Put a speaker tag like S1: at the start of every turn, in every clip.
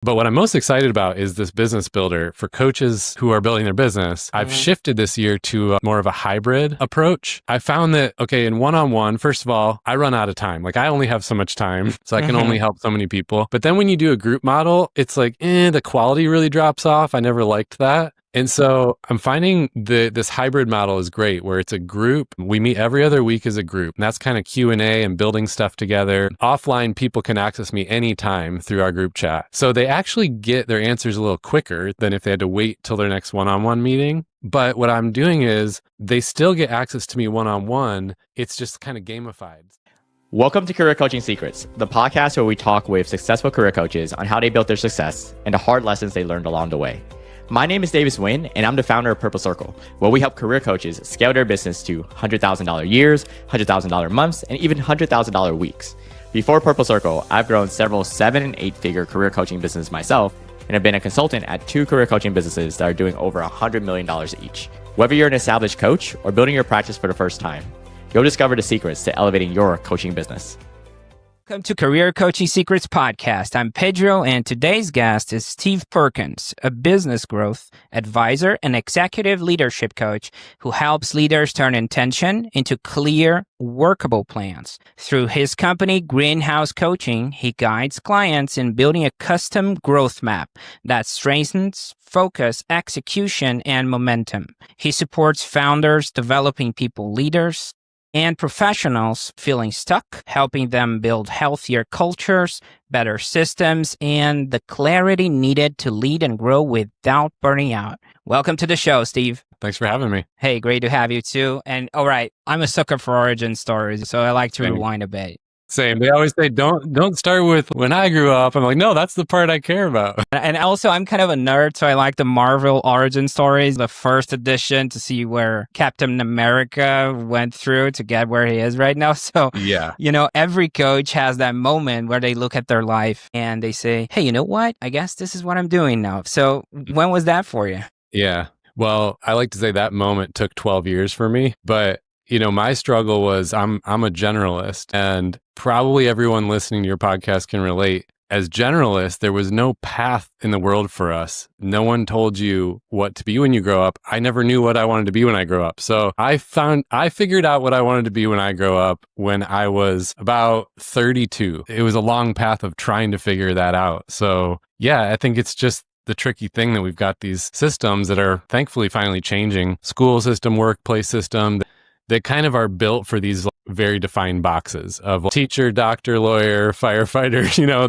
S1: But what I'm most excited about is this business builder for coaches who are building their business. I've shifted this year to more of a hybrid approach. I found that, okay, in one-on-one, first of all, I run out of time. Like I only have so much time, so I can only help so many people. But then when you do a group model, it's like, the quality really drops off. I never liked that. And so I'm finding this hybrid model is great where it's a group. We meet every other week as a group. And that's kind of Q&A and building stuff together. Offline, people can access me anytime through our group chat. So they actually get their answers a little quicker than if they had to wait till their next one-on-one meeting. But what I'm doing is they still get access to me one-on-one. It's just kind of gamified.
S2: Welcome to Career Coaching Secrets, the podcast where we talk with successful career coaches on how they built their success and the hard lessons they learned along the way. My name is Davis Nguyen, and I'm the founder of Purple Circle, where we help career coaches scale their business to $100,000 years, $100,000 months, and even $100,000 weeks. Before Purple Circle, I've grown several 7- and 8-figure career coaching businesses myself, and have been a consultant at 2 career coaching businesses that are doing over $100 million each. Whether you're an established coach or building your practice for the first time, you'll discover the secrets to elevating your coaching business.
S3: Welcome to Career Coaching Secrets Podcast. I'm Pedro, and today's guest is Steve Perkins, a business growth advisor and executive leadership coach who helps leaders turn intention into clear, workable plans. Through his company, Greenhouse Coaching, he guides clients in building a custom growth map that strengthens focus, execution, and momentum. He supports founders developing people leaders and professionals feeling stuck, helping them build healthier cultures, better systems, and the clarity needed to lead and grow without burning out. Welcome to the show, Steve.
S1: Thanks for having me.
S3: Hey, great to have you too. And all right, I'm a sucker for origin stories, so I like to rewind a bit.
S1: Same. They always say, don't start with when I grew up. I'm like, no, that's the part I care about.
S3: And also, I'm kind of a nerd, so I like the Marvel origin stories, the first edition, to see where Captain America went through to get where he is right now. So,
S1: yeah,
S3: every coach has that moment where they look at their life and they say, hey, you know what? I guess this is what I'm doing now. So when was that for you?
S1: Yeah. Well, I like to say that moment took 12 years for me, but my struggle was I'm a generalist, and probably everyone listening to your podcast can relate. As generalists, there was no path in the world for us. No one told you what to be when you grow up. I never knew what I wanted to be when I grew up. So I figured out what I wanted to be when I grow up when I was about 32. It was a long path of trying to figure that out. So yeah, I think it's just the tricky thing that we've got these systems that are thankfully finally changing. School system, workplace system, they kind of are built for these very defined boxes of teacher, doctor, lawyer, firefighter.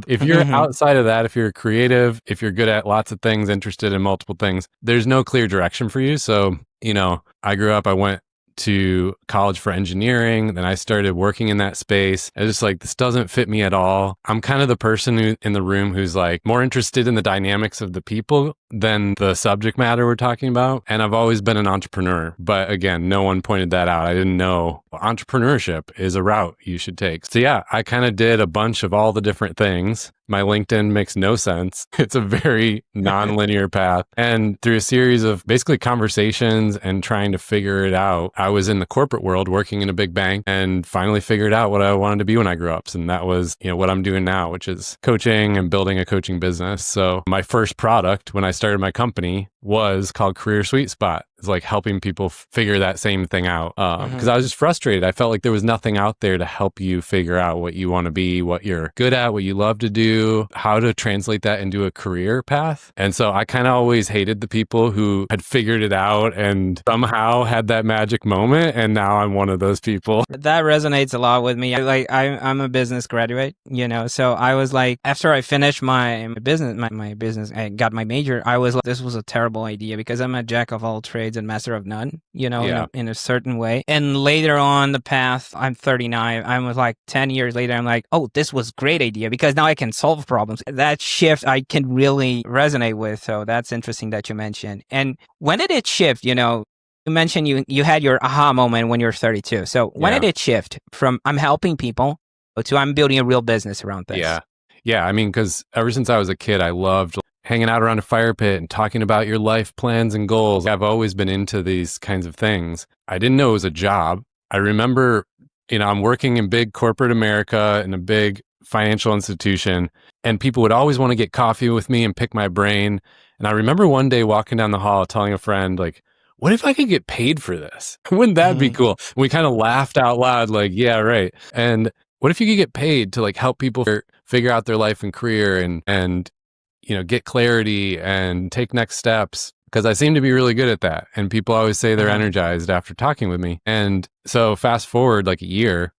S1: If you're outside of that, if you're creative, if you're good at lots of things, interested in multiple things, there's no clear direction for you. So, I grew up, I went to college for engineering. Then I started working in that space. I was just like, this doesn't fit me at all. I'm kind of the person in the room who's like more interested in the dynamics of the people than the subject matter we're talking about. And I've always been an entrepreneur. But again, no one pointed that out. I didn't know entrepreneurship is a route you should take. So yeah, I kind of did a bunch of all the different things. My LinkedIn makes no sense. It's a very non-linear path. And through a series of basically conversations and trying to figure it out, I was in the corporate world working in a big bank and finally figured out what I wanted to be when I grew up. And that was, what I'm doing now, which is coaching and building a coaching business. So my first product when I started my company was called Career Sweet Spot. It's like helping people figure that same thing out. Because I was just frustrated. I felt like there was nothing out there to help you figure out what you want to be, what you're good at, what you love to do, how to translate that into a career path. And so I kind of always hated the people who had figured it out and somehow had that magic moment. And now I'm one of those people.
S3: That resonates a lot with me. I'm a business graduate, so I was like, after I finished my business, I got my major, I was like, this was a terrible idea because I'm a jack of all trades and master of none, in a certain way. And later on the path, I'm 39. I was like 10 years later, I'm like, oh, this was a great idea because now I can solve problems. That shift I can really resonate with. So that's interesting that you mentioned. And when did it shift? You mentioned you had your aha moment when you were 32. So when did it shift from I'm helping people to I'm building a real business around this?
S1: Yeah. I mean, because ever since I was a kid, I loved hanging out around a fire pit and talking about your life plans and goals. I've always been into these kinds of things. I didn't know it was a job. I remember, I'm working in big corporate America in a big financial institution, and people would always want to get coffee with me and pick my brain. And I remember one day walking down the hall telling a friend, like, what if I could get paid for this? Wouldn't that be cool? And we kind of laughed out loud, like, yeah, right. And what if you could get paid to like help people figure out their life and career and get clarity and take next steps? Because I seem to be really good at that. And people always say they're energized after talking with me. And so fast forward like a year,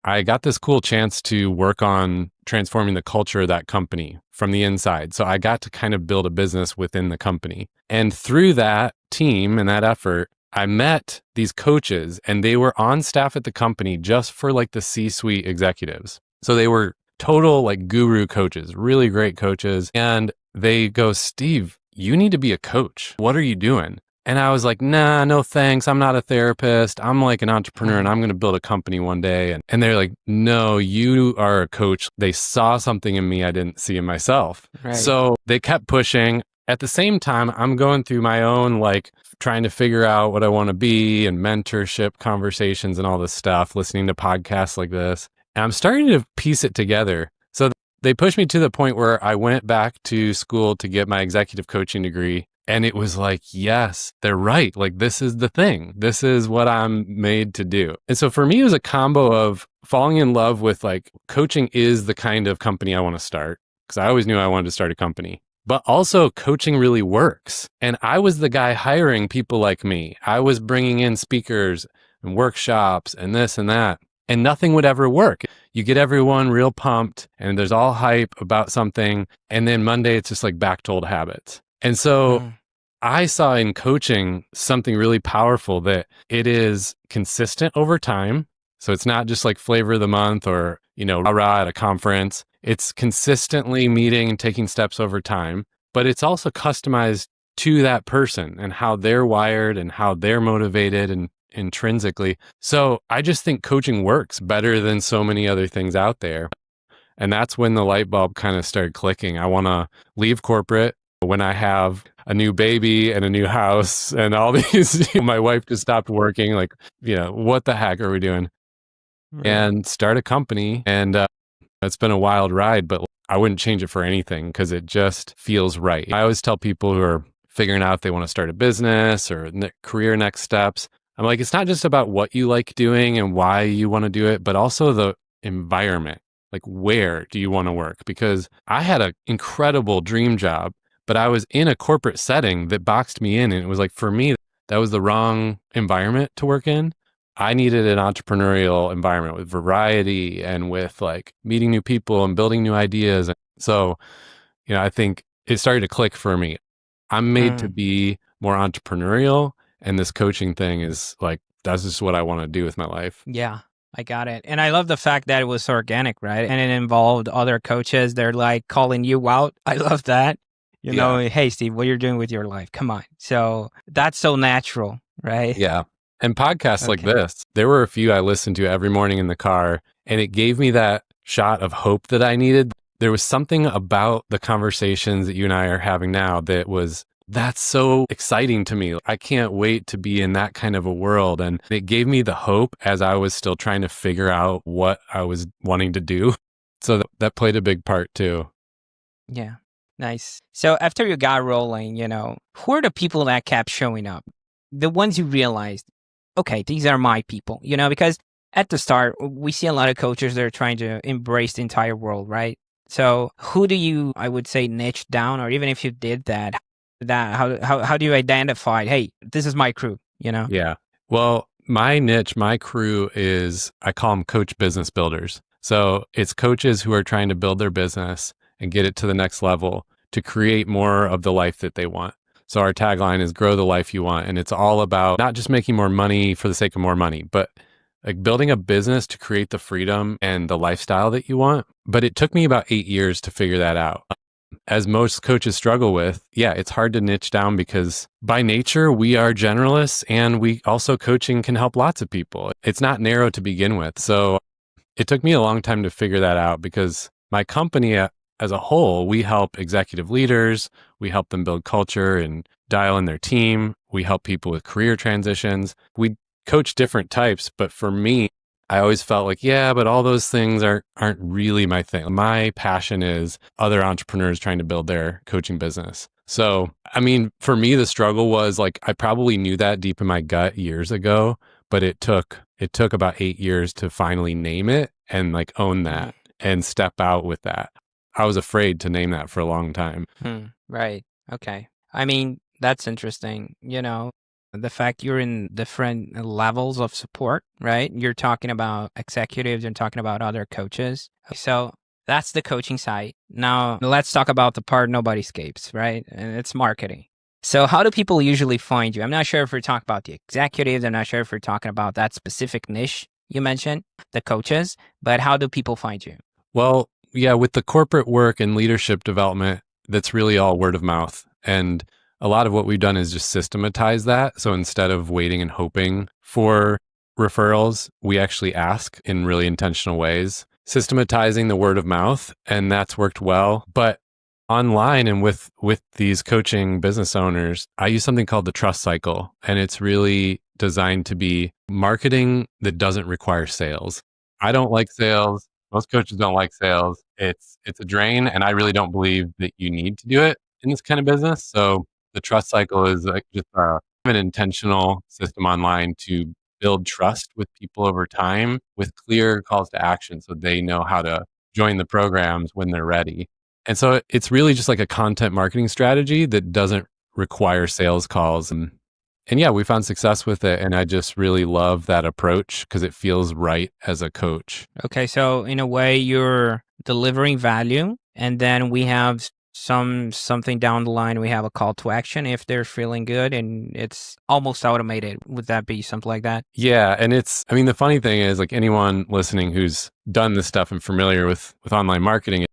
S1: I got this cool chance to work on transforming the culture of that company from the inside. So I got to kind of build a business within the company. And through that team and that effort, I met these coaches, and they were on staff at the company just for like the C-suite executives. So they were total like guru coaches, really great coaches. And they go, Steve, you need to be a coach. What are you doing? And I was like, nah, no thanks. I'm not a therapist. I'm like an entrepreneur and I'm going to build a company one day. And they're like, no, you are a coach. They saw something in me I didn't see in myself. Right. So they kept pushing. At the same time, I'm going through my own, like trying to figure out what I want to be and mentorship conversations and all this stuff, listening to podcasts like this. And I'm starting to piece it together. So they pushed me to the point where I went back to school to get my executive coaching degree. And it was like, yes, they're right. Like, this is the thing. This is what I'm made to do. And so for me, it was a combo of falling in love with like coaching is the kind of company I want to start, because I always knew I wanted to start a company. But also coaching really works. And I was the guy hiring people like me. I was bringing in speakers and workshops and this and that. And nothing would ever work. You get everyone real pumped and there's all hype about something. And then Monday, it's just like back to old habits. And so I saw in coaching something really powerful, that it is consistent over time. So it's not just like flavor of the month or, rah-rah at a conference. It's consistently meeting and taking steps over time, but it's also customized to that person and how they're wired and how they're motivated and intrinsically. So I just think coaching works better than so many other things out there. And that's when the light bulb kind of started clicking. I want to leave corporate when I have a new baby and a new house and all these, my wife just stopped working. Like, what the heck are we doing? Right. And start a company. And it's been a wild ride, but I wouldn't change it for anything because it just feels right. I always tell people who are figuring out if they want to start a business or career next steps, I'm like, it's not just about what you like doing and why you want to do it, but also the environment. Like, where do you want to work? Because I had an incredible dream job, but I was in a corporate setting that boxed me in. And it was like, for me, that was the wrong environment to work in. I needed an entrepreneurial environment with variety and with like meeting new people and building new ideas. So, I think it started to click for me. I'm made to be more entrepreneurial. And this coaching thing is like, that's just what I want to do with my life.
S3: Yeah, I got it. And I love the fact that it was organic, right? And it involved other coaches. They're like calling you out. I love that. Hey, Steve, what you're doing with your life? Come on. So that's so natural, right?
S1: Yeah. And podcasts like this, there were a few I listened to every morning in the car, and it gave me that shot of hope that I needed. There was something about the conversations that you and I are having now that's so exciting to me. I can't wait to be in that kind of a world. And it gave me the hope as I was still trying to figure out what I was wanting to do. So that played a big part too.
S3: Yeah. Nice. So after you got rolling, who are the people that kept showing up? The ones you realized, okay, these are my people, because at the start, we see a lot of coaches that are trying to embrace the entire world, right? So who do you, I would say, niche down, or even if you did that how do you identify, hey, this is my crew,
S1: Yeah. Well, my niche, my crew is, I call them coach business builders. So it's coaches who are trying to build their business and get it to the next level to create more of the life that they want. So our tagline is grow the life you want. And it's all about not just making more money for the sake of more money, but like building a business to create the freedom and the lifestyle that you want. But it took me about 8 years to figure that out. As most coaches struggle with, it's hard to niche down because by nature, we are generalists, and we also, coaching can help lots of people. It's not narrow to begin with. So it took me a long time to figure that out, because my company as a whole, we help executive leaders, we help them build culture and dial in their team. We help people with career transitions. We coach different types, but for me, I always felt like, yeah, but all those things aren't really my thing. My passion is other entrepreneurs trying to build their coaching business. So, I mean, for me, the struggle was like, I probably knew that deep in my gut years ago, but it took about 8 years to finally name it and like own that and step out with that. I was afraid to name that for a long time.
S3: Right. Okay. I mean, that's interesting. The fact you're in different levels of support, right? You're talking about executives, you're talking about other coaches. So that's the coaching side. Now, let's talk about the part nobody escapes, right? And it's marketing. So how do people usually find you? I'm not sure if we're talking about the executives. I'm not sure if we're talking about that specific niche you mentioned, the coaches, but how do people find you?
S1: Well, yeah, with the corporate work and leadership development, that's really all word of mouth. And a lot of what we've done is just systematize that. So instead of waiting and hoping for referrals, we actually ask in really intentional ways, systematizing the word of mouth. And that's worked well. But online and with these coaching business owners, I use something called the trust cycle. And it's really designed to be marketing that doesn't require sales. I don't like sales. Most coaches don't like sales. It's a drain. And I really don't believe that you need to do it in this kind of business. So the trust cycle is like just an intentional system online to build trust with people over time with clear calls to action so they know how to join the programs when they're ready. And so it's really just like a content marketing strategy that doesn't require sales calls. And yeah, we found success with it. And I just really love that approach because it feels right as a coach.
S3: Okay. So in a way, you're delivering value. And then we have something down the line. We have a call to action if they're feeling good and it's almost automated. Would that be something like that?
S1: Yeah. And the funny thing is like anyone listening who's done this stuff and familiar with online marketing,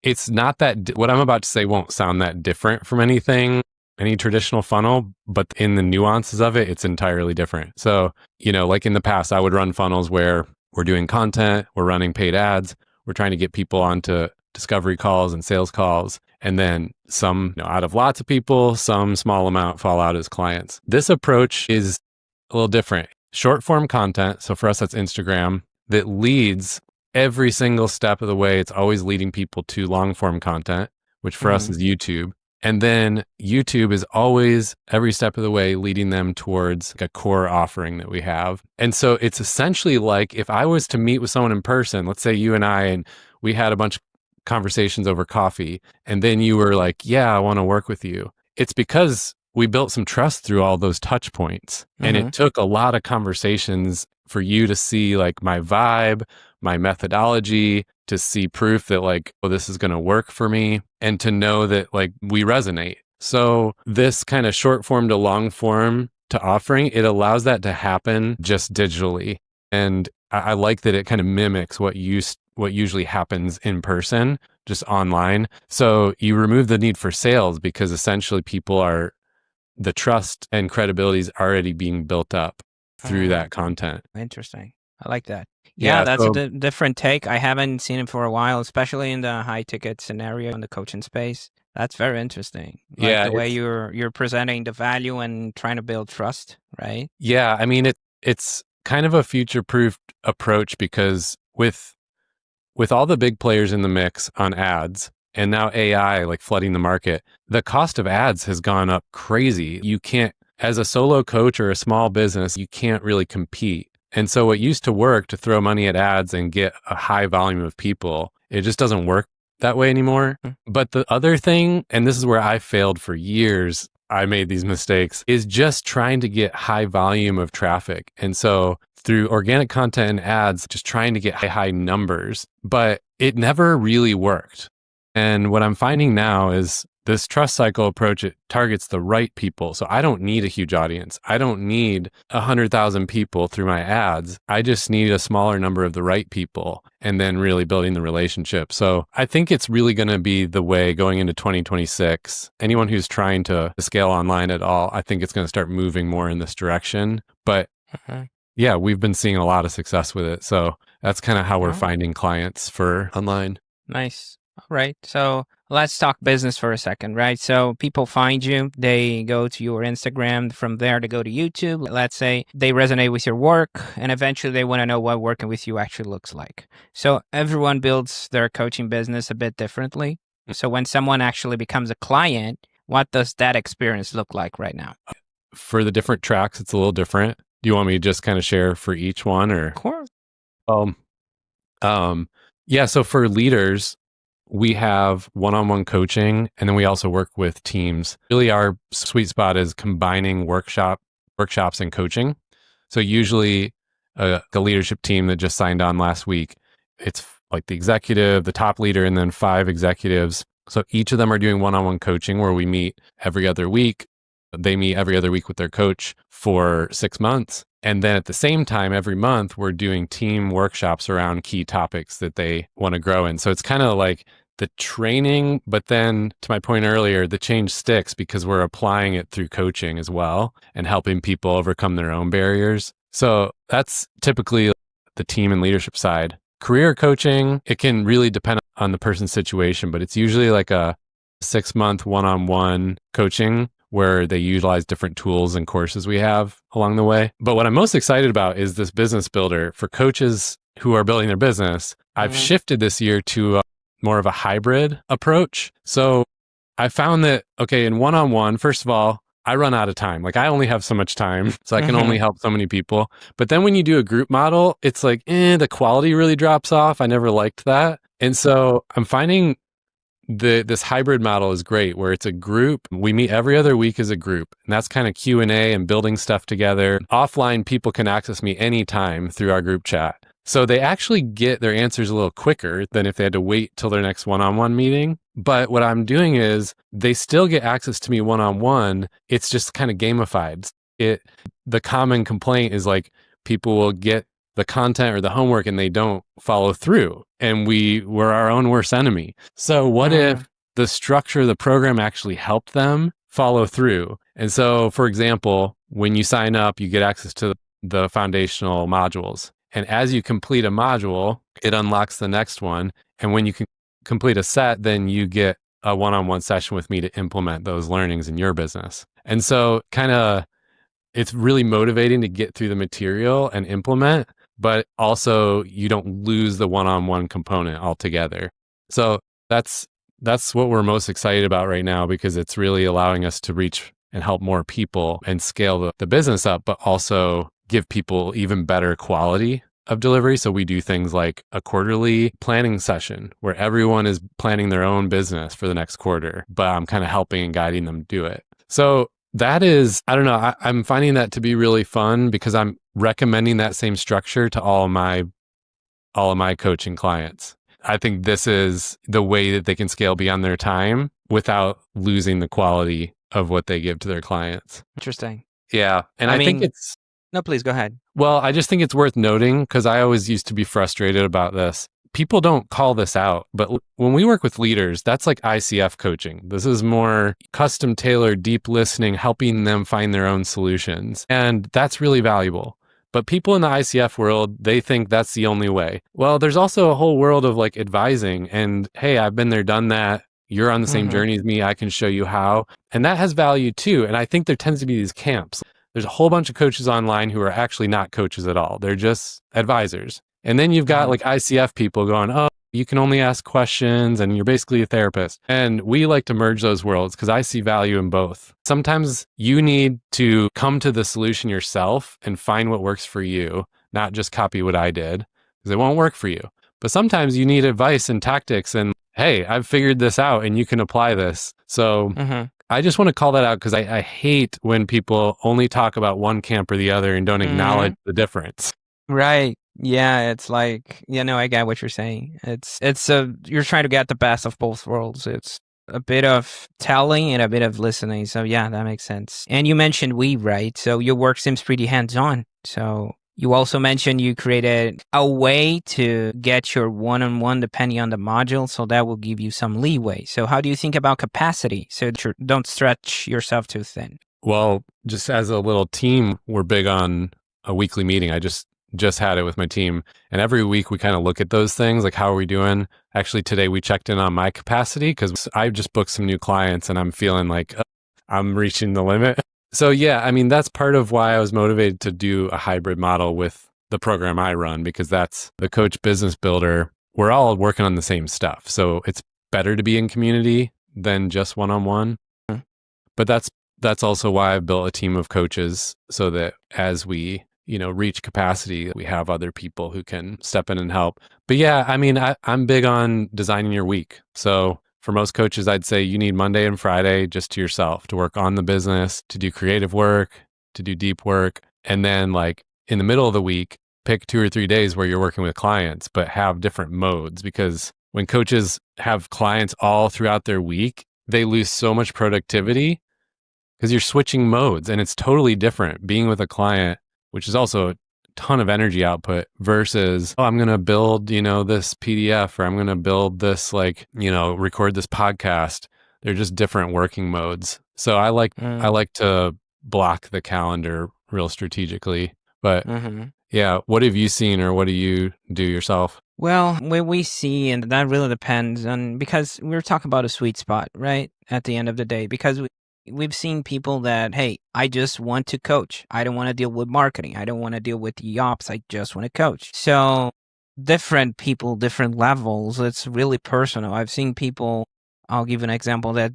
S1: it's not that what I'm about to say won't sound that different from any traditional funnel, but in the nuances of it, it's entirely different. So, like in the past, I would run funnels where we're doing content, we're running paid ads, we're trying to get people onto discovery calls and sales calls. And then some, out of lots of people, some small amount fall out as clients. This approach is a little different. Short form content. So for us, that's Instagram that leads every single step of the way. It's always leading people to long form content, which for us is YouTube. And then YouTube is always every step of the way leading them towards like a core offering that we have. And so it's essentially like if I was to meet with someone in person, let's say you and I, and we had a bunch of conversations over coffee, and then you were like, yeah, I want to work with you. It's because we built some trust through all those touch points. And it took a lot of conversations for you to see like my vibe, my methodology, to see proof that like, oh, this is going to work for me, and to know that like we resonate. So this kind of short form to long form to offering, it allows that to happen just digitally. And I like that it kind of mimics what usually happens in person, just online. So you remove the need for sales because essentially the trust and credibility is already being built up through that content.
S3: Interesting. I like that. Yeah, that's a different take. I haven't seen it for a while, especially in the high ticket scenario in the coaching space. That's very interesting. Like the way you're presenting the value and trying to build trust, right?
S1: Yeah, I mean it's kind of a future-proofed approach because with all the big players in the mix on ads and now AI like flooding the market, the cost of ads has gone up crazy. You can't, as a solo coach or a small business, you can't really compete. And so what used to work to throw money at ads and get a high volume of people, it just doesn't work that way anymore. But the other thing, and this is where I failed for years, I made these mistakes, is just trying to get high volume of traffic. And so through organic content and ads, just trying to get high numbers, but it never really worked. And what I'm finding now is this trust cycle approach, it targets the right people. So I don't need a huge audience. I don't need 100,000 people through my ads. I just need a smaller number of the right people and then really building the relationship. So I think it's really going to be the way going into 2026. Anyone who's trying to scale online at all, I think it's going to start moving more in this direction. But yeah, we've been seeing a lot of success with it. So that's kind of how we're finding clients for online.
S3: Nice. Right. So let's talk business for a second, right? So people find you, they go to your Instagram. From there, they go to YouTube. Let's say they resonate with your work, and eventually they want to know what working with you actually looks like. So everyone builds their coaching business a bit differently. So when someone actually becomes a client, what does that experience look like right now?
S1: For the different tracks, it's a little different. Do you want me to just kind of share for each one, or?
S3: Of course.
S1: Um, yeah. So for leaders, we have one-on-one coaching, and then we also work with teams. Really, our sweet spot is combining workshops and coaching. So usually a leadership team that just signed on last week, it's like the executive, the top leader, and then 5 executives. So each of them are doing one-on-one coaching where we meet every other week. They meet every other week with their coach for 6 months. And then at the same time, every month, we're doing team workshops around key topics that they want to grow in. So it's kind of like the training, but then to my point earlier, the change sticks because we're applying it through coaching as well and helping people overcome their own barriers. So that's typically the team and leadership side. Career coaching, it can really depend on the person's situation, but it's usually like a 6-month one-on-one coaching where they utilize different tools and courses we have along the way. But what I'm most excited about is this business builder for coaches who are building their business. I've shifted this year to more of a hybrid approach. So I found that, okay, in one-on-one, first of all, I run out of time. Like I only have so much time, so I can only help so many people. But then when you do a group model, it's like, the quality really drops off. I never liked that. And so I'm finding this hybrid model is great where it's a group. We meet every other week as a group, and that's kind of Q&A and building stuff together. Offline, people can access me anytime through our group chat. So they actually get their answers a little quicker than if they had to wait till their next one-on-one meeting. But what I'm doing is they still get access to me one-on-one. It's just kind of gamified. The common complaint is like people will get the content or the homework and they don't follow through. And we're our own worst enemy. So what if the structure of the program actually helped them follow through? And so, for example, when you sign up, you get access to the foundational modules. And as you complete a module, it unlocks the next one. And when you can complete a set, then you get a one-on-one session with me to implement those learnings in your business. And so it's really motivating to get through the material and implement, but also you don't lose the one-on-one component altogether. So that's what we're most excited about right now, because it's really allowing us to reach and help more people and scale the business up, but also give people even better quality of delivery. So we do things like a quarterly planning session where everyone is planning their own business for the next quarter, but I'm kind of helping and guiding them do it. So that is, I don't know, I'm finding that to be really fun because I'm recommending that same structure to all of my coaching clients. I think this is the way that they can scale beyond their time without losing the quality of what they give to their clients.
S3: Interesting.
S1: Yeah. And I think it's...
S3: No, please go ahead.
S1: Well, I just think it's worth noting because I always used to be frustrated about this. People don't call this out, but when we work with leaders, that's like ICF coaching. This is more custom tailored, deep listening, helping them find their own solutions. And that's really valuable. But people in the ICF world, they think that's the only way. Well, there's also a whole world of like advising and, hey, I've been there, done that. You're on the same journey as me. I can show you how. And that has value too. And I think there tends to be these camps. There's a whole bunch of coaches online who are actually not coaches at all. They're just advisors. And then you've got like ICF people going, oh, you can only ask questions and you're basically a therapist. And we like to merge those worlds because I see value in both. Sometimes you need to come to the solution yourself and find what works for you, not just copy what I did, because it won't work for you. But sometimes you need advice and tactics and, hey, I've figured this out and you can apply this. So I just want to call that out because I hate when people only talk about one camp or the other and don't acknowledge the difference.
S3: Right. Yeah, it's like, I get what you're saying. You're trying to get the best of both worlds. It's a bit of telling and a bit of listening. So yeah, that makes sense. And you mentioned right? So your work seems pretty hands-on. So you also mentioned you created a way to get your one-on-one depending on the module. So that will give you some leeway. So how do you think about capacity? So don't stretch yourself too thin.
S1: Well, just as a little team, we're big on a weekly meeting. I just just had it with my team. And every week we kind of look at those things, like how are we doing? Actually, today we checked in on my capacity because I just booked some new clients and I'm feeling like I'm reaching the limit. So yeah, I mean, that's part of why I was motivated to do a hybrid model with the program I run, because that's the Coach Business Builder. We're all working on the same stuff. So it's better to be in community than just one-on-one. But that's also why I've built a team of coaches so that as we, reach capacity, we have other people who can step in and help. But yeah, I mean, I'm big on designing your week. So for most coaches, I'd say you need Monday and Friday just to yourself to work on the business, to do creative work, to do deep work. And then like in the middle of the week, pick 2 or 3 days where you're working with clients, but have different modes, because when coaches have clients all throughout their week, they lose so much productivity because you're switching modes and it's totally different being with a client, which is also a ton of energy output, versus, I'm going to build, this PDF, or I'm going to build this, record this podcast. They're just different working modes. So I like to block the calendar real strategically. But yeah, what have you seen, or what do you do yourself?
S3: Well, what we see, and that really depends on, because we're talking about a sweet spot, right? At the end of the day, because we've seen people that, hey, I just want to coach. I don't want to deal with marketing. I don't want to deal with the ops. I just want to coach. So different people, different levels. It's really personal. I've seen people, I'll give an example, that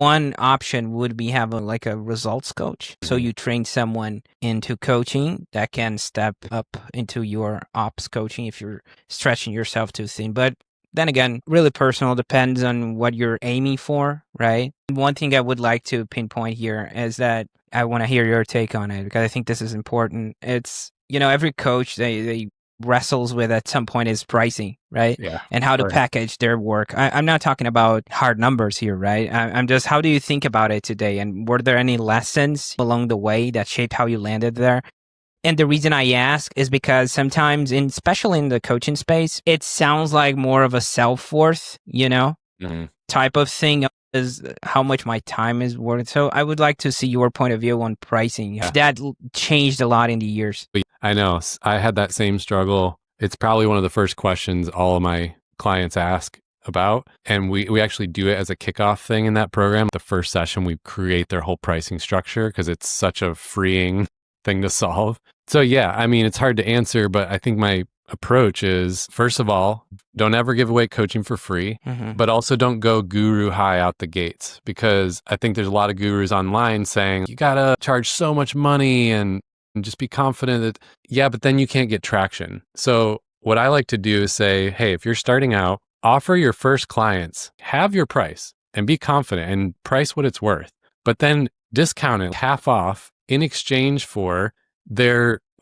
S3: one option would be have a results coach. So you train someone into coaching that can step up into your ops coaching if you're stretching yourself too thin. But then again, really personal, depends on what you're aiming for, right? One thing I would like to pinpoint here is that I want to hear your take on it, because I think this is important. It's, every coach, they wrestles with at some point is pricing, right?
S1: Yeah.
S3: And how to package their work. I'm not talking about hard numbers here, right? I'm just, how do you think about it today? And were there any lessons along the way that shaped how you landed there? And the reason I ask is because sometimes, especially in the coaching space, it sounds like more of a self-worth, type of thing, is how much my time is worth. So I would like to see your point of view on pricing. Yeah. That changed a lot in the years.
S1: I know. I had that same struggle. It's probably one of the first questions all of my clients ask about. And we actually do it as a kickoff thing in that program. The first session, we create their whole pricing structure because it's such a freeing thing to solve. So yeah, I mean, it's hard to answer, but I think my approach is, first of all, don't ever give away coaching for free, but also don't go guru high out the gates, because I think there's a lot of gurus online saying you got to charge so much money and just be confident that, yeah, but then you can't get traction. So what I like to do is say, hey, if you're starting out, offer your first clients, have your price and be confident and price what it's worth, but then discount it half off in exchange for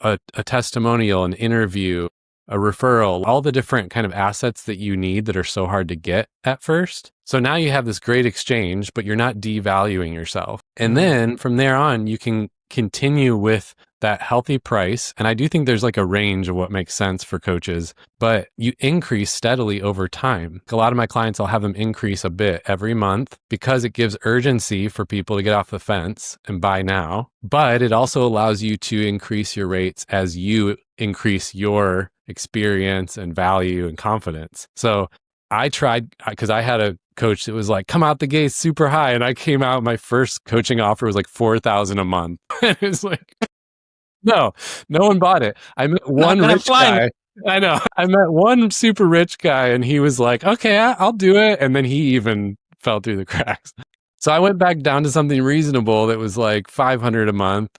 S1: a testimonial, an interview, a referral, all the different kind of assets that you need that are so hard to get at first. So now you have this great exchange, but you're not devaluing yourself. And then from there on, you can continue with that healthy price. And I do think there's like a range of what makes sense for coaches, but you increase steadily over time. A lot of my clients, I'll have them increase a bit every month because it gives urgency for people to get off the fence and buy now. But it also allows you to increase your rates as you increase your experience and value and confidence. So I tried, because I had a coach that was like, come out the gate super high. And I came out, my first coaching offer was like $4,000 a month. It was like, no one bought it. I met one rich guy. I know. I met one super rich guy and he was like, okay, I'll do it. And then he even fell through the cracks. So I went back down to something reasonable that was like $500 a month.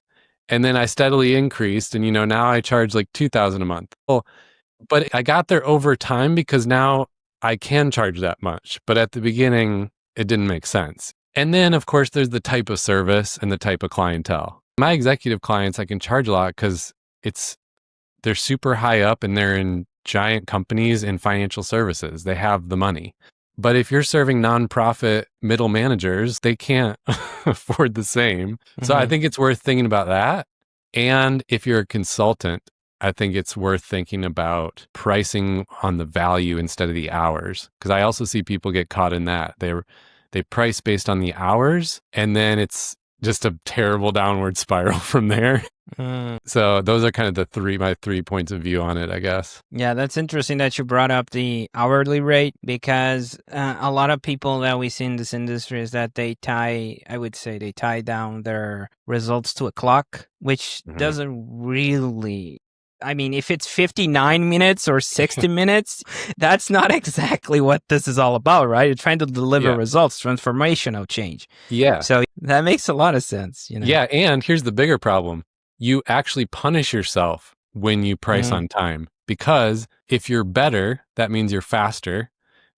S1: And then I steadily increased. And, now I charge like $2,000 a month. Well, but I got there over time because now I can charge that much. But at the beginning, it didn't make sense. And then, of course, there's the type of service and the type of clientele. My executive clients, I can charge a lot because they're super high up and they're in giant companies in financial services. They have the money. But if you're serving nonprofit middle managers, they can't afford the same. So I think it's worth thinking about that. And if you're a consultant, I think it's worth thinking about pricing on the value instead of the hours. Because I also see people get caught in that. They price based on the hours, and then it's just a terrible downward spiral from there. So those are kind of my 3 points of view on it, I guess.
S3: Yeah, that's interesting that you brought up the hourly rate, because a lot of people that we see in this industry is that they tie down their results to a clock, which doesn't really, I mean, if it's 59 minutes or 60 minutes, that's not exactly what this is all about, right? You're trying to deliver results, transformational change.
S1: Yeah.
S3: So that makes a lot of sense.
S1: Yeah. And here's the bigger problem. You actually punish yourself when you price on time, because if you're better, that means you're faster.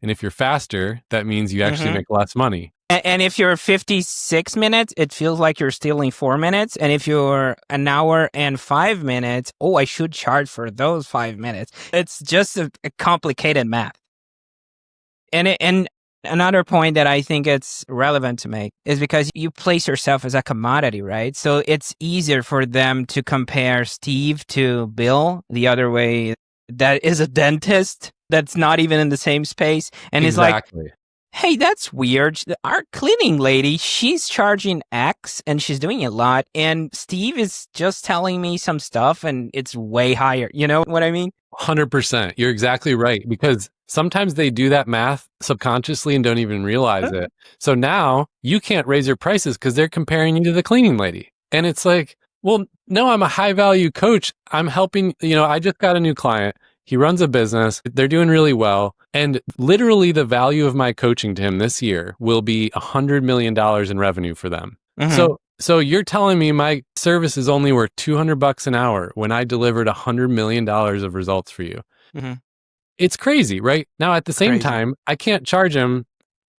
S1: And if you're faster, that means you actually make less money.
S3: And if you're 56 minutes, it feels like you're stealing 4 minutes. And if you're an hour and 5 minutes, I should charge for those 5 minutes. It's just a complicated math. And another point that I think it's relevant to make is because you place yourself as a commodity, right? So it's easier for them to compare Steve to Bill the other way. That is a dentist that's not even in the same space. And it's like, hey, that's weird. Our cleaning lady, she's charging X and she's doing a lot. And Steve is just telling me some stuff and it's way higher. You know what I mean?
S1: 100%. You're exactly right. Because sometimes they do that math subconsciously and don't even realize it. So now you can't raise your prices because they're comparing you to the cleaning lady. And it's like, well, no, I'm a high value coach. I'm helping, I just got a new client. He runs a business. They're doing really well. And literally the value of my coaching to him this year will be $100 million in revenue for them. So you're telling me my service is only worth $200 an hour when I delivered $100 million of results for you. It's crazy, right? Now, at the same time, I can't charge him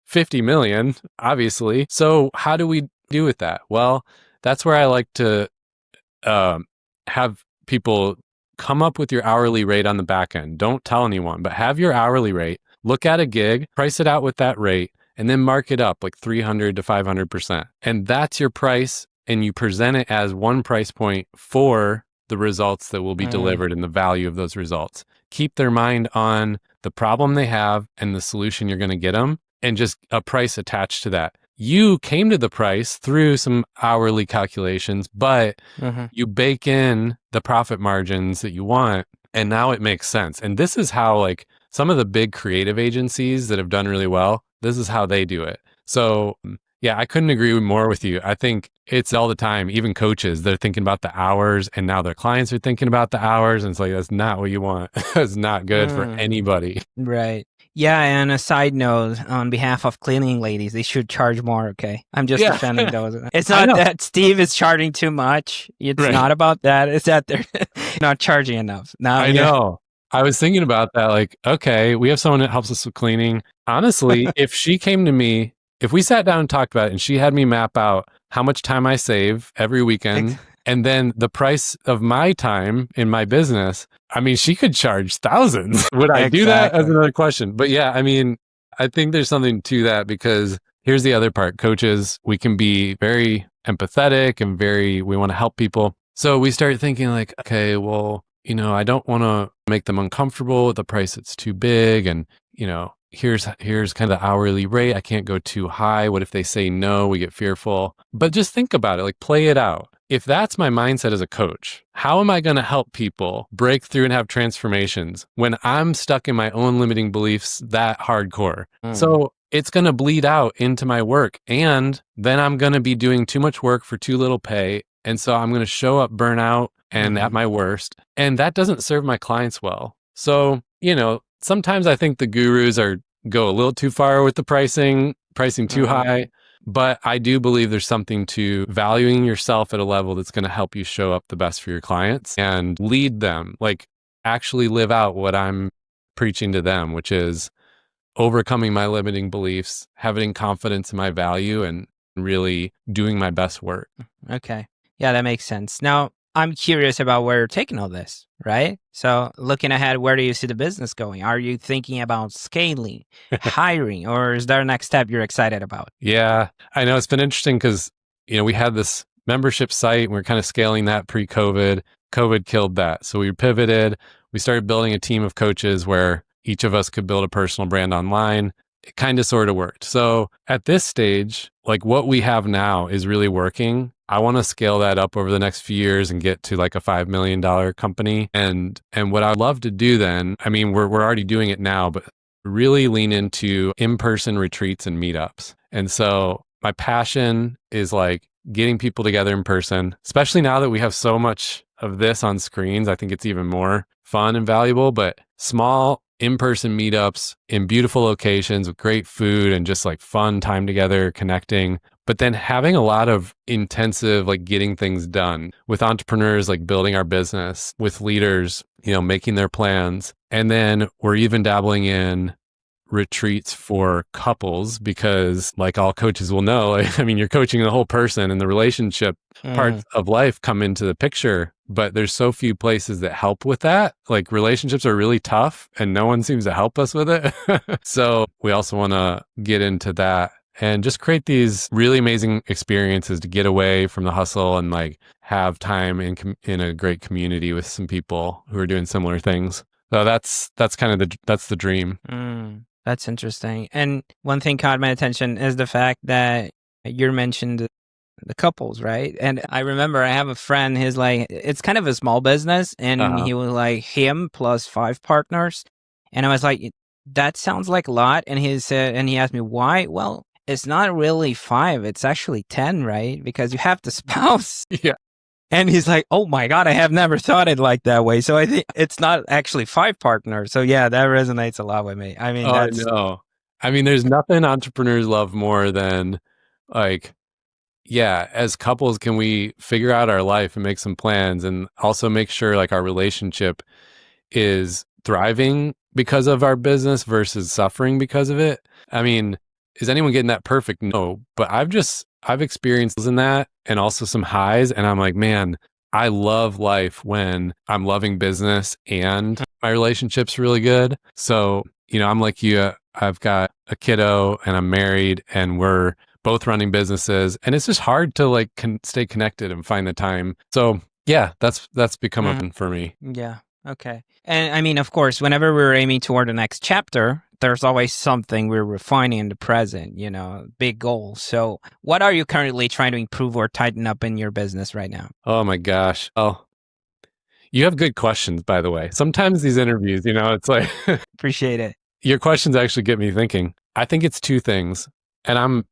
S1: 50 million, obviously. So how do we do with that? Well, that's where I like to have people come up with your hourly rate on the back end. Don't tell anyone, but have your hourly rate, look at a gig, price it out with that rate, and then mark it up like 300 to 500%. And that's your price. And you present it as one price point for the results that will be delivered and the value of those results. Keep their mind on the problem they have and the solution you're going to get them, and just a price attached to that. You came to the price through some hourly calculations, but you bake in the profit margins that you want, and now it makes sense. And this is how, like, some of the big creative agencies that have done really well, this is how they do it. So yeah, I couldn't agree more with you. I think it's all the time. Even coaches, they're thinking about the hours, and now their clients are thinking about the hours. And it's like, that's not what you want. That's not good for anybody.
S3: Right. Yeah. And a side note, on behalf of cleaning ladies, they should charge more. Okay. I'm just defending those. It's not that Steve is charging too much. It's not about that. It's that they're not charging enough. Now,
S1: I know. I was thinking about that. Like, okay, we have someone that helps us with cleaning. Honestly, if she came to me, if we sat down and talked about it and she had me map out how much time I save every weekend and then the price of my time in my business, I mean, she could charge thousands. Would I do that? As another question. But yeah, I mean, I think there's something to that, because here's the other part. Coaches, we can be very empathetic and we want to help people. So we start thinking like, okay, well, I don't want to make them uncomfortable with the price that's too big. And, here's kind of the hourly rate. I can't go too high. What if they say no? We get fearful. But just think about it, like play it out. If that's my mindset as a coach, how am I going to help people break through and have transformations when I'm stuck in my own limiting beliefs that hardcore? So it's going to bleed out into my work. And then I'm going to be doing too much work for too little pay. And so I'm going to show up burnout and at my worst. And that doesn't serve my clients well. So, sometimes I think the gurus go a little too far with the pricing too high, but I do believe there's something to valuing yourself at a level that's going to help you show up the best for your clients and lead them, like actually live out what I'm preaching to them, which is overcoming my limiting beliefs, having confidence in my value, and really doing my best work.
S3: Okay. Yeah, that makes sense. Now, I'm curious about where you're taking all this, right? So looking ahead, where do you see the business going? Are you thinking about scaling, hiring, or is there a next step you're excited about?
S1: Yeah, I know it's been interesting because, we had this membership site and we're kind of scaling that pre-COVID. COVID killed that. So we pivoted. We started building a team of coaches where each of us could build a personal brand online. it kind of sort of worked. So at this stage, like what we have now is really working. I want to scale that up over the next few years and get to like a $5 million company. And what I'd love to do then, I mean, we're already doing it now, but really lean into in-person retreats and meetups. And so my passion is like getting people together in person, especially now that we have so much of this on screens. I think it's even more fun and valuable, but small in-person meetups in beautiful locations with great food and just like fun time together, connecting, but then having a lot of intensive, like getting things done with entrepreneurs, like building our business, with leaders, making their plans. And then we're even dabbling in retreats for couples because like all coaches will know, I mean, you're coaching the whole person and the relationship parts of life come into the picture, but there's so few places that help with that. Like relationships are really tough and no one seems to help us with it. So we also want to get into that and just create these really amazing experiences to get away from the hustle and like have time in a great community with some people who are doing similar things. So that's kind of that's the dream.
S3: That's interesting. And one thing caught my attention is the fact that you mentioned the couples, right? And I remember I have a friend, he's like, it's kind of a small business. And he was like, him plus 5 partners. And I was like, that sounds like a lot. And he said, and he asked me why? Well, it's not really 5, it's actually 10, right? Because you have the spouse.
S1: Yeah.
S3: And he's like, oh my God, I have never thought it like that way. So I think it's not actually 5 partners. So yeah, that resonates a lot with me. I mean,
S1: I know. I mean, there's nothing entrepreneurs love more than like, yeah, as couples, can we figure out our life and make some plans and also make sure like our relationship is thriving because of our business versus suffering because of it? I mean, is anyone getting that perfect? No, but I've experienced in that and also some highs. And I'm like, man, I love life when I'm loving business and my relationship's really good. So, I'm like you, I've got a kiddo and I'm married and we're both running businesses and it's just hard to like stay connected and find the time. So yeah, that's become a for me.
S3: Yeah. Okay. And I mean, of course, whenever we're aiming toward the next chapter, there's always something we're refining in the present, big goals. So what are you currently trying to improve or tighten up in your business right now?
S1: Oh my gosh. Oh, you have good questions, by the way. Sometimes these interviews, it's like...
S3: Appreciate it.
S1: Your questions actually get me thinking. I think it's 2 things. And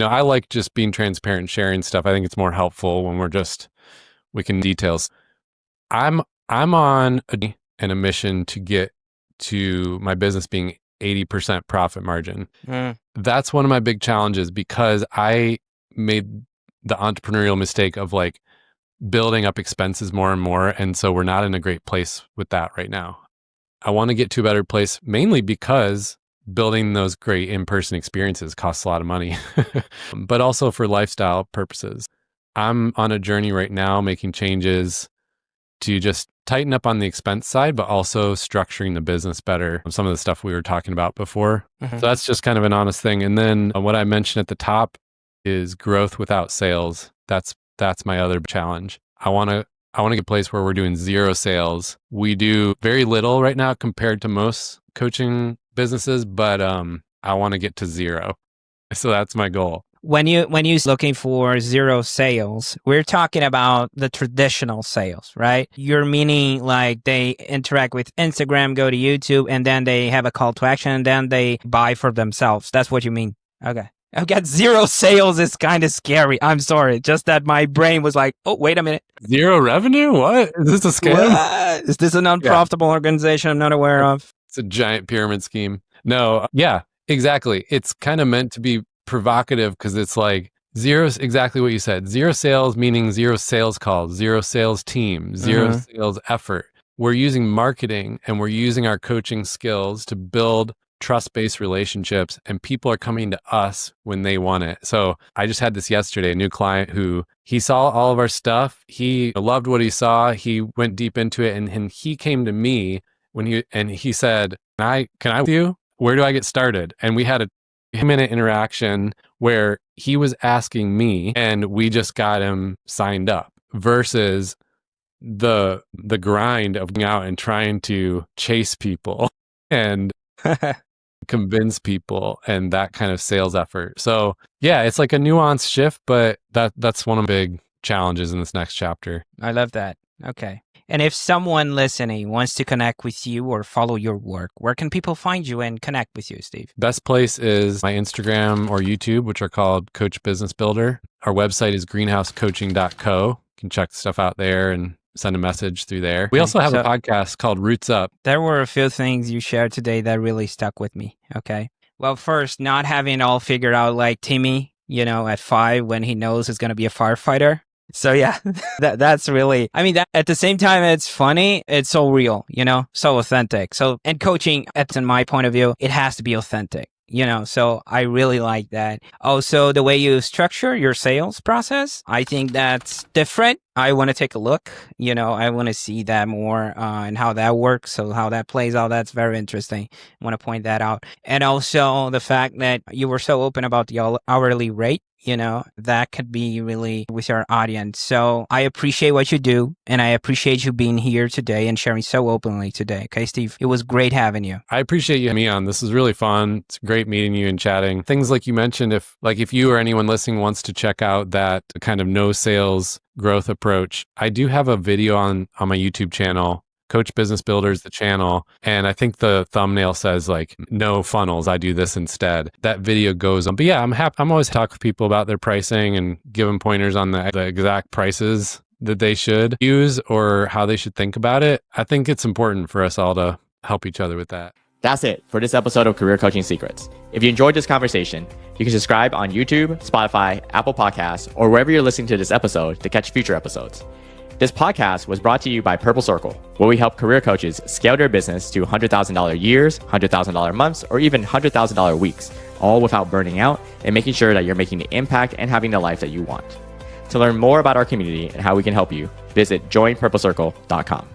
S1: I like just being transparent and sharing stuff. I think it's more helpful when we can details. I'm on a mission to get to my business being 80% profit margin. That's one of my big challenges because I made the entrepreneurial mistake of like building up expenses more and more. And so we're not in a great place with that right now. I want to get to a better place mainly because building those great in-person experiences costs a lot of money, but also for lifestyle purposes. I'm on a journey right now making changes to just tighten up on the expense side, but also structuring the business better. Some of the stuff we were talking about before. So that's just kind of an honest thing. And then what I mentioned at the top is growth without sales. That's my other challenge. I want to get a place where we're doing 0 sales. We do very little right now compared to most coaching businesses, but I want to get to 0. So that's my goal.
S3: When you're looking for 0 sales, we're talking about the traditional sales, right? You're meaning like they interact with Instagram, go to YouTube, and then they have a call to action, and then they buy for themselves. That's what you mean. Okay. I've got 0 sales is kind of scary. I'm sorry. Just that my brain was like, oh, wait a minute.
S1: 0 revenue? What? Is this a scam?
S3: Is this an unprofitable organization I'm not aware of?
S1: It's a giant pyramid scheme. No, yeah, exactly. It's kind of meant to be provocative because it's like 0 is exactly what you said. 0 sales meaning 0 sales calls, 0 sales team, 0 sales effort. We're using marketing and we're using our coaching skills to build trust-based relationships, and people are coming to us when they want it. So I just had this yesterday, a new client who he saw all of our stuff. He loved what he saw. He went deep into it and he came to me he said, can I with you? Where do I get started? And we had a 10-minute interaction where he was asking me and we just got him signed up versus the grind of going out and trying to chase people. And convince people and that kind of sales effort. So yeah, it's like a nuanced shift, but that's one of the big challenges in this next chapter.
S3: I love that. Okay. And if someone listening wants to connect with you or follow your work, where can people find you and connect with you, Steve?
S1: Best place is my Instagram or YouTube, which are called Coach Business Builder. Our website is greenhousecoaching.co. You can check stuff out there and send a message through there. We also have a podcast called Roots Up.
S3: There were a few things you shared today that really stuck with me. Okay. Well, first, not having it all figured out like Timmy, at 5 when he knows he's going to be a firefighter. So yeah, that's really, that, at the same time, it's funny. It's so real, so authentic. So, and coaching, that's in my point of view, it has to be authentic, so I really like that. Also, the way you structure your sales process, I think that's different. I want to take a look, I want to see that more and how that works. So how that plays out, that's very interesting. I want to point that out. And also the fact that you were so open about the hourly rate, that could be really with our audience. So I appreciate what you do, and I appreciate you being here today and sharing so openly today. Okay, Steve, it was great having you.
S1: I appreciate you having me on. This is really fun. It's great meeting you and chatting. Things like you mentioned, if you or anyone listening wants to check out that kind of no sales growth approach, I do have a video on my YouTube channel. Coach Business Builder is the channel. And I think the thumbnail says no funnels. I do this instead. That video goes on. But yeah, I'm always talking with people about their pricing and give them pointers on the exact prices that they should use or how they should think about it. I think it's important for us all to help each other with that.
S2: That's it for this episode of Career Coaching Secrets. If you enjoyed this conversation, you can subscribe on YouTube, Spotify, Apple Podcasts, or wherever you're listening to this episode to catch future episodes. This podcast was brought to you by Purple Circle, where we help career coaches scale their business to $100,000 years, $100,000 months, or even $100,000 weeks, all without burning out and making sure that you're making the impact and having the life that you want. To learn more about our community and how we can help you, visit joinpurplecircle.com.